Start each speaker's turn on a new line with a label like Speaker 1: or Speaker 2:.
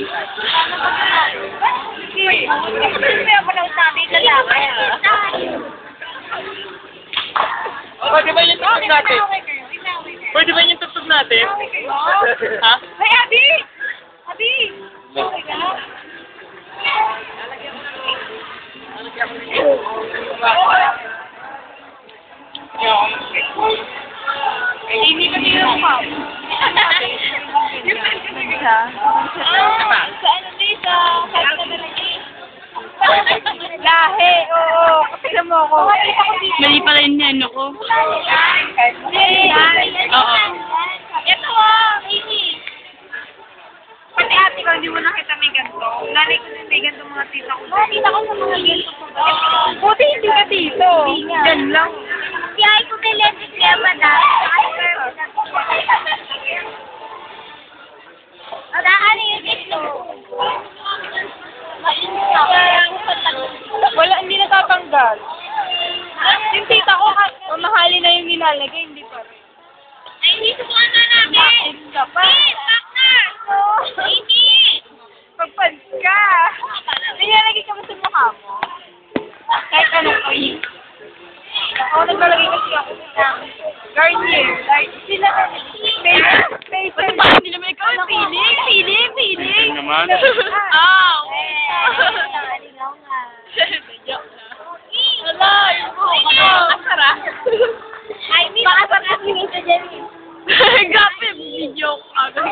Speaker 1: yan.
Speaker 2: May ako ng sabi ka lang.
Speaker 1: Pwede ba yung tugtog natin? Pwede ba yung tugtog natin? Ha?
Speaker 2: Hey, Abi! Abi! Okay ka? Hindi ka nila mo. Sa ano dito? Lahe, oo. Kapila mo ako.
Speaker 1: Mali pala yung neno ko. Oo.
Speaker 2: Ito Amy. Pati ate ko, hindi mo nakita may ganito. Nanay ko may ganito mga tita ko. Nakita ko sa mga ganito. Buti hindi ka dito. Yan lang. Si ay ko may lesis kaya madami. Ano yung ito? Wala, hindi natatanggal. Yung tita ko, mamahalin na yung nilalagay, hindi pa rin. Ay, hindi subukan na namin! Bakit ka pa? Partner! Hindi! Pagpans ka! Nilalagay ka ba sa mukha mo? Kahit anong oil. Ako naglalagay kasi ako ng Garnier. Sila face.
Speaker 1: Ba't ba hindi naman ikaw? Piling naman.
Speaker 2: Ow!
Speaker 1: Wala, yun po.
Speaker 2: Asara. Ay, baka pa kasi nito dyan.
Speaker 1: Grabe, video ko agad.